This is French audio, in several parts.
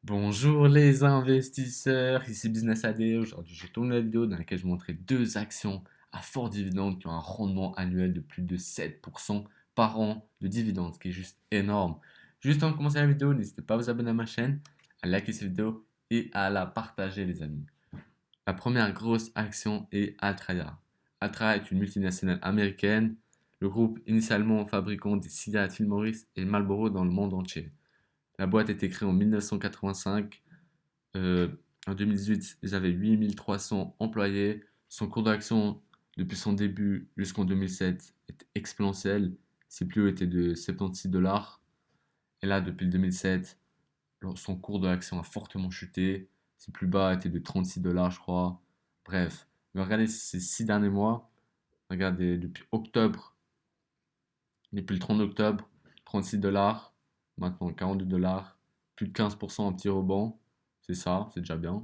Bonjour les investisseurs, ici Business AD. Aujourd'hui, je tourne la vidéo dans laquelle je montrais deux actions à fort dividende qui ont un rendement annuel de plus de 7% par an de dividendes, ce qui est juste énorme. Juste avant de commencer la vidéo, n'hésitez pas à vous abonner à ma chaîne, à liker cette vidéo et à la partager, les amis. La première grosse action est Altria. Altria est une multinationale américaine, le groupe initialement fabricant des cigarettes Philip Morris et Marlboro dans le monde entier. La boîte a été créée en 1985. Euh, En 2018, ils avaient 8300 employés. Son cours d'action depuis son début jusqu'en 2007 est exponentiel. Ses plus hauts étaient de 76 dollars. Et là, depuis le 2007, son cours de l'action a fortement chuté. Ses plus bas étaient de 36 dollars, je crois. Bref, mais regardez ces 6 derniers mois. Regardez, depuis le 30 octobre, 36 dollars. Maintenant 42 dollars. Plus de 15% en petit rebond. C'est ça, c'est déjà bien.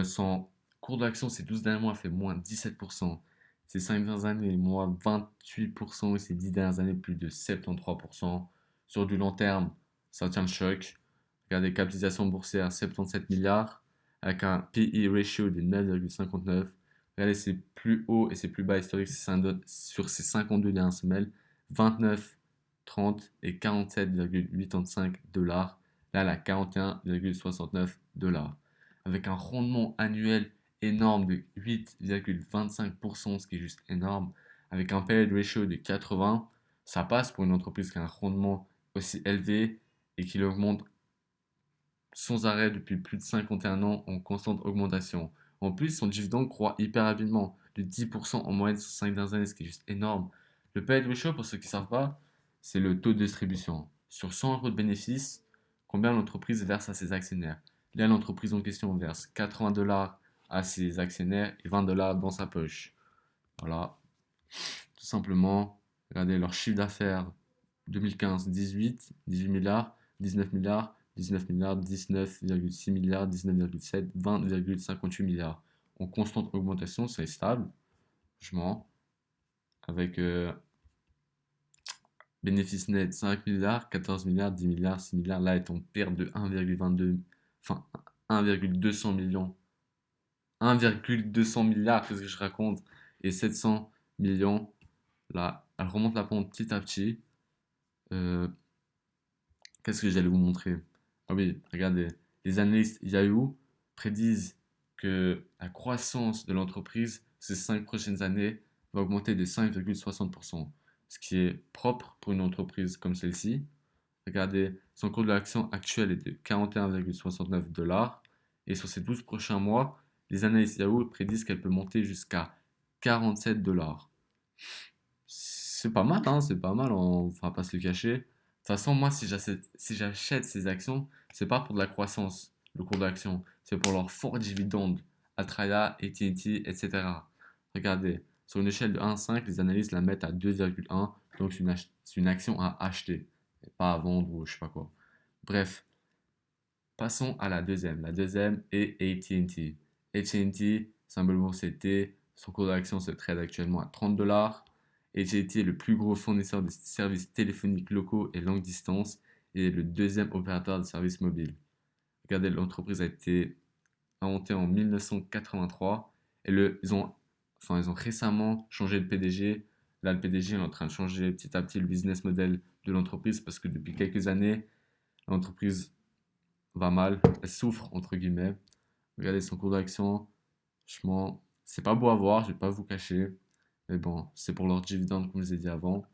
Son cours d'action ces 12 derniers mois a fait moins 17%. Ces 5 dernières années, moins 28%. Et ces 10 dernières années, plus de 73%. Sur du long terme, ça tient le choc. Regardez, capitalisation boursière 77 milliards, avec un P/E ratio de 9,59. Regardez ses plus hauts et ses plus bas historiques sur ces 52 dernières semaines, 29, 30 et 47,85 dollars. Là, elle a 41,69 dollars avec un rendement annuel énorme de 8,25%, ce qui est juste énorme, avec un payout ratio de 80, ça passe pour une entreprise qui a un rendement aussi élevé et qui augmente sans arrêt depuis plus de 51 ans en constante augmentation. En plus, son dividende croît hyper rapidement, de 10% en moyenne sur 5 dernières années, ce qui est juste énorme. Le payout ratio, pour ceux qui ne savent pas, c'est le taux de distribution. Sur 100 euros de bénéfices, combien l'entreprise verse à ses actionnaires. Là, l'entreprise en question verse 80 dollars à ses actionnaires et 20 dollars dans sa poche. Voilà, tout simplement, regardez leur chiffre d'affaires 2015, 18 milliards, 19 milliards, 19 milliards, 19,6 milliards, 19,7, 20,58 milliards. En constante augmentation, c'est stable, franchement, avec bénéfice net 5 milliards, 14 milliards, 10 milliards, 6 milliards. Là, est en perte de 1,22, enfin 1,200 millions. 1,200 milliards, qu'est-ce que je raconte? Et 700 millions. Là, elle remonte la pente petit à petit. Euh, Qu'est-ce que j'allais vous montrer? Ah oui, regardez, les analystes Yahoo prédisent que la croissance de l'entreprise ces 5 prochaines années va augmenter de 5,60%, ce qui est propre pour une entreprise comme celle-ci. Regardez, son cours de l'action actuel est de 41,69 dollars et sur ces 12 prochains mois, les analystes Yahoo prédisent qu'elle peut monter jusqu'à 47 dollars. C'est pas mal, hein, c'est pas mal, on va pas se le cacher. De toute façon, moi, si j'achète ces actions, c'est pas pour de la croissance, le cours d'action, c'est pour leur fort dividende, Atraya, AT&T, etc. Regardez, sur une échelle de 1 à 5, les analystes la mettent à 2,1, donc c'est une action à acheter, et pas à vendre ou je sais pas quoi. Bref, passons à la deuxième. La deuxième est AT&T. AT&T, symbole boursier T, son cours d'action se trade actuellement à 30 dollars. AT&T est le plus gros fournisseur de services téléphoniques locaux et longue distance et est le deuxième opérateur de services mobiles. Regardez, l'entreprise a été inventée en 1983 et ils ont récemment changé de PDG. Là, le PDG est en train de changer petit à petit le business model de l'entreprise parce que depuis quelques années, l'entreprise va mal, elle souffre entre guillemets. Regardez son cours d'action, franchement, c'est pas beau à voir, je vais pas vous cacher, mais bon, c'est pour leur dividende comme je vous ai dit avant.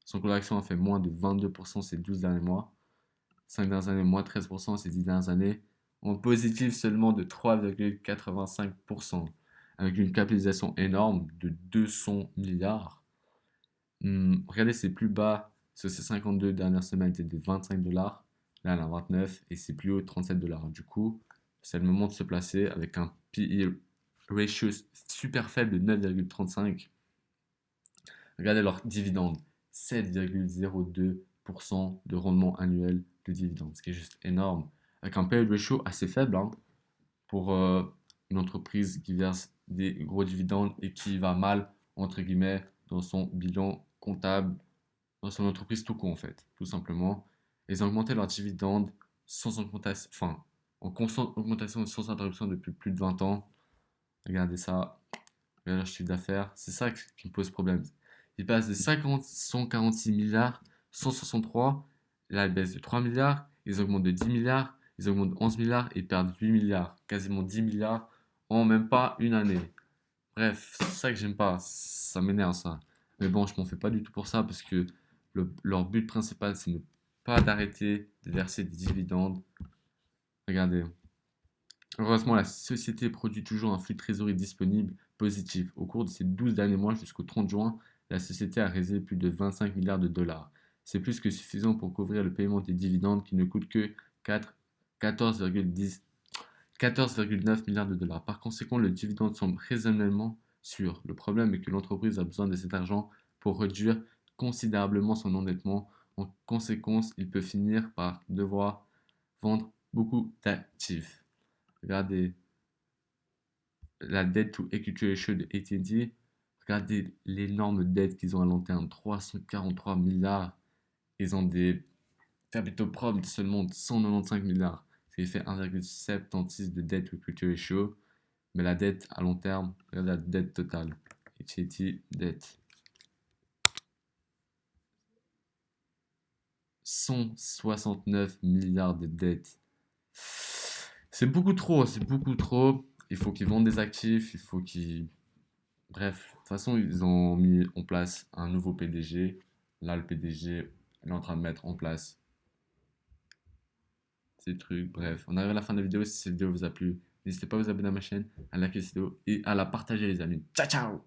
Son cours d'action a fait moins de 22% ces 12 derniers mois, 5 dernières années moins 13% ces 10 dernières années, en positif seulement de 3,85%, avec une capitalisation énorme de 200 milliards. Regardez ses plus bas sur ces 52 dernières semaines étaient de 25 dollars. Là, elle a 29 et c'est plus haut 37 dollars. Du coup, c'est le moment de se placer avec un PE ratio super faible de 9,35. Regardez leur dividende, 7,02% de rendement annuel de dividende, ce qui est juste énorme. Avec un PE ratio assez faible hein, pour une entreprise qui verse des gros dividendes et qui va mal, entre guillemets, dans son bilan comptable, dans son entreprise tout court en fait, tout simplement. Ils ont augmenté leurs dividendes sans augmentation, enfin, en constante augmentation et sans interruption depuis plus de 20 ans. Regardez ça, regardez leur chiffre d'affaires, c'est ça qui me pose problème. Ils passent de 50, 146 milliards, 163, là ils baissent de 3 milliards, ils augmentent de 10 milliards, ils augmentent de 11 milliards et perdent 8 milliards, quasiment 10 milliards en même pas une année. Bref, c'est ça que j'aime pas, ça m'énerve ça. Mais bon, je m'en fais pas du tout pour ça parce que leur but principal c'est ne pas d'arrêter de verser des dividendes. Regardez, heureusement la société produit toujours un flux de trésorerie disponible positif. Au cours de ces 12 derniers mois jusqu'au 30 juin, la société a raisé plus de 25 milliards de dollars. C'est plus que suffisant pour couvrir le paiement des dividendes qui ne coûtent que 14,9 milliards de dollars. Par conséquent, le dividende semble raisonnablement sûr. Le problème est que l'entreprise a besoin de cet argent pour réduire considérablement son endettement. En conséquence, il peut finir par devoir vendre beaucoup d'actifs. Regardez la dette to equity ratio de AT&T. Regardez l'énorme dette qu'ils ont à long terme, 343 milliards. Ils ont des capitaux propres de seulement 195 milliards. Ce qui fait 1,76 de dette to equity ratio. Mais la dette à long terme, regardez la dette totale. AT&T dette. 169 milliards de dettes. C'est beaucoup trop, c'est beaucoup trop. Il faut qu'ils vendent des actifs, il faut qu'ils... Bref, de toute façon, ils ont mis en place un nouveau PDG. Là, le PDG est en train de mettre en place ces trucs. Bref, on arrive à la fin de la vidéo. Si cette vidéo vous a plu, n'hésitez pas à vous abonner à ma chaîne, à liker cette vidéo et à la partager, les amis. Ciao, ciao!